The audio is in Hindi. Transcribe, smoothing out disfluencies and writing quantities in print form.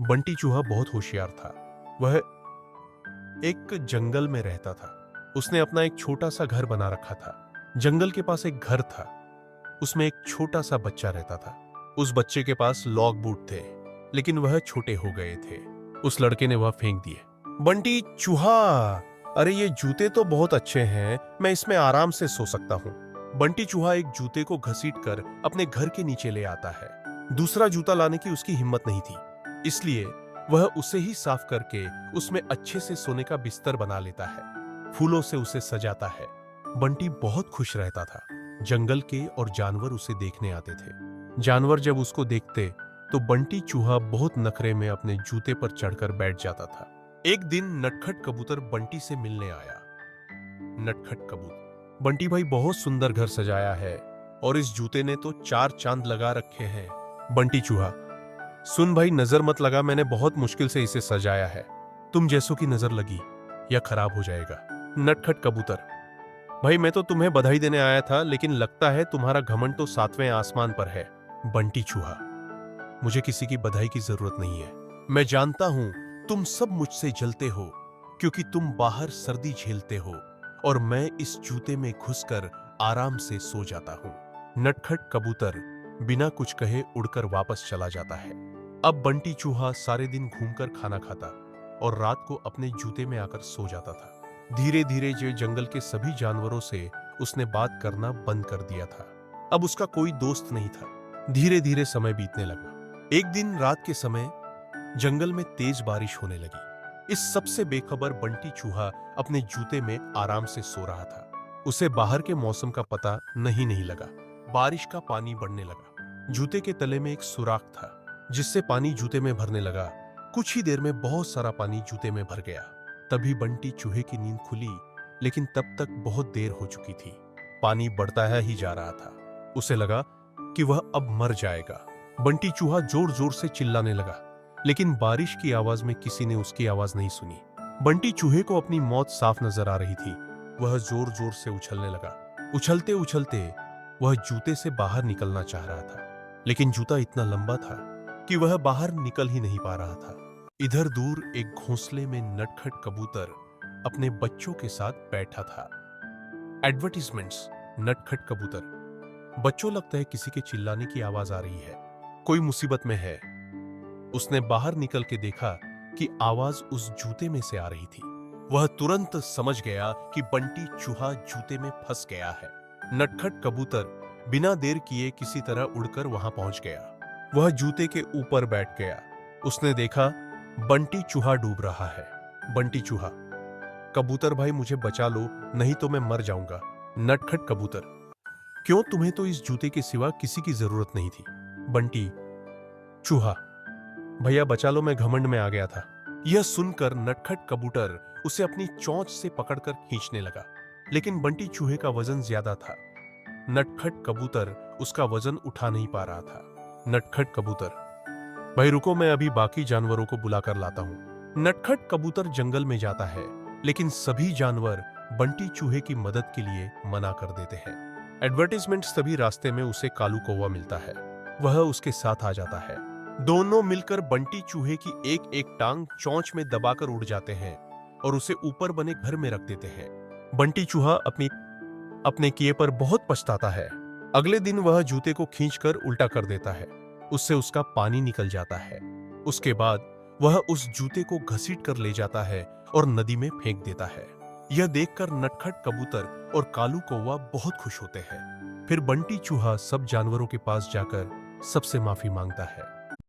बंटी चूहा बहुत होशियार था। वह एक जंगल में रहता था। उसने अपना एक छोटा सा घर बना रखा था। जंगल के पास एक घर था। उसमें एक छोटा सा बच्चा रहता था। उस बच्चे के पास लॉग बूट थे, लेकिन वह छोटे हो गए थे। उस लड़के ने वह फेंक दिए। बंटी चूहा, अरे ये जूते तो बहुत अच्छे हैं, मैं इसमें आराम से सो सकता हूँ। बंटी चूहा एक जूते को घसीट कर अपने घर के नीचे ले आता है। दूसरा जूता लाने की उसकी हिम्मत नहीं थी, इसलिए वह उसे ही साफ करके उसमें अच्छे से सोने का बिस्तर बना लेता है। फूलों से उसे सजाता है। बंटी बहुत खुश रहता था। जंगल के और जानवर उसे देखने आते थे। जानवर जब उसको देखते तो बंटी चूहा बहुत नखरे में अपने जूते पर चढ़कर बैठ जाता था। एक दिन नटखट कबूतर बंटी से मिलने आया। नटखट कबूतर, बंटी भाई बहुत सुंदर घर सजाया है और इस जूते ने तो 4 चांद लगा रखे हैं। बंटी चूहा, सुन भाई, नजर मत लगा, मैंने बहुत मुश्किल से इसे सजाया है। तुम जैसों की नजर लगी या खराब हो जाएगा। नटखट कबूतर, भाई मैं तो तुम्हें बधाई देने आया था, लेकिन लगता है तुम्हारा घमंड तो 7वें आसमान पर है। बंटी चूहा, मुझे किसी की बधाई की जरूरत नहीं है। मैं जानता हूं तुम सब मुझसे जलते हो क्योंकि तुम बाहर सर्दी झेलते हो और मैं इस जूते में घुसकर आराम से सो जाता हूं। नटखट कबूतर बिना कुछ कहे उड़कर वापस चला जाता है। अब बंटी चूहा सारे दिन घूमकर खाना खाता और रात को अपने जूते में आकर सो जाता था। धीरे धीरे जो जंगल के सभी जानवरों से उसने बात करना बंद कर दिया था। अब उसका कोई दोस्त नहीं था। धीरे धीरे समय बीतने लगा। एक दिन रात के समय जंगल में तेज बारिश होने लगी। इस सबसे बेखबर बंटी चूहा अपने जूते में आराम से सो रहा था। उसे बाहर के मौसम का पता नहीं लगा। बारिश का पानी बढ़ने लगा। जूते के तले में एक सुराख था, जिससे पानी जूते में भरने लगा। कुछ ही देर में बहुत सारा पानी जूते में भर गया। तभी बंटी चूहे की नींद खुली, लेकिन तब तक बहुत देर हो चुकी थी। पानी बढ़ता ही जा रहा था। उसे लगा कि वह अब मर जाएगा। बंटी चूहा जोर जोर से चिल्लाने लगा, लेकिन बारिश की आवाज में किसी ने उसकी आवाज नहीं सुनी। बंटी चूहे को अपनी मौत साफ नजर आ रही थी। वह जोर जोर से उछलने लगा। उछलते उछलते वह जूते से बाहर निकलना चाह रहा था, लेकिन जूता इतना लंबा था कि वह बाहर निकल ही नहीं पा रहा था। इधर दूर एक घोंसले में नटखट कबूतर अपने बच्चों के साथ बैठा था। एडवर्टाइजमेंट्स। नटखट कबूतर, बच्चों, लगता है किसी के चिल्लाने की आवाज आ रही है, कोई मुसीबत में है। उसने बाहर निकल के देखा कि आवाज उस जूते में से आ रही थी। वह तुरंत समझ गया कि बंटी चूहा जूते में फंस गया है। नटखट कबूतर बिना देर किए किसी तरह उड़कर वहां पहुंच गया। वह जूते के ऊपर बैठ गया। उसने देखा बंटी चूहा डूब रहा है। बंटी चूहा, कबूतर भाई मुझे बचा लो, नहीं तो मैं मर जाऊंगा। नटखट कबूतर, क्यों, तुम्हें तो इस जूते के सिवा किसी की जरूरत नहीं थी। बंटी चूहा, भैया बचा लो, मैं घमंड में आ गया था। यह सुनकर नटखट कबूतर उसे अपनी चोंच से पकड़कर खींचने लगा, लेकिन बंटी चूहे का वजन ज्यादा था। नटखट कबूतर उसका वजन उठा नहीं पा रहा था। नटखट कबूतर, भाई रुको, मैं अभी बाकी जानवरों को बुलाकर लाता हूं। नटखट कबूतर जंगल में जाता है, लेकिन सभी जानवर बंटी चूहे की मदद के लिए मना कर देते हैं। एडवर्टाइजमेंट तभी रास्ते में उसे कालू कौवा मिलता है। वह उसके साथ आ जाता है। दोनों मिलकर बंटी चूहे की एक एक टांग चोंच में दबाकर उड़ जाते हैं और उसे ऊपर बने घर में रख देते हैं। बंटी चूहा अपने किए पर बहुत पछताता है। अगले दिन वह जूते को खींचकर उल्टा कर देता है। उससे उसका पानी निकल जाता है। उसके बाद वह उस जूते को घसीट कर ले जाता है और नदी में फेंक देता है। यह देखकर नटखट कबूतर और कालू कौवा बहुत खुश होते हैं। फिर बंटी चूहा सब जानवरों के पास जाकर सबसे माफी मांगता है।